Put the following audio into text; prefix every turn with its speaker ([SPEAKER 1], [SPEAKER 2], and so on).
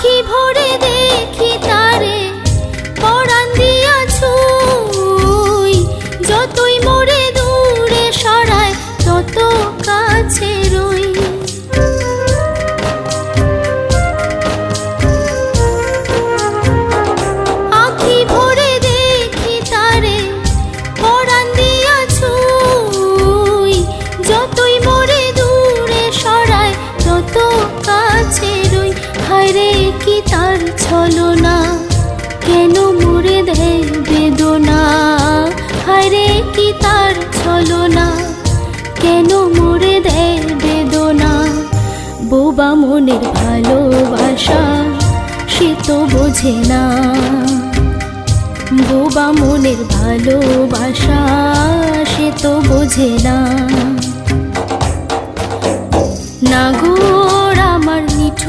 [SPEAKER 1] আখি ভরে দেখি তারে পরাণ দিয়া ছুঁই, যতই মোরে দূরে সরায় তত কাছে রই। আখি ভরে দেখি তারে পরাণ দিয়া ছুঁই, যতই মোরে দূরে সরায় তত কাছে রই। হায়রে কি তার ছলনা, কেন মোরে দেয় বেদনা। হায়রে কি তার ছলনা, কেন মোরে দেয় বেদনা। বোবা মনের ভালোবাসা সে তো বোঝে না, বোবা মনের ভালোবাসা সে তো বোঝে না। নাগর আমার নিঠুর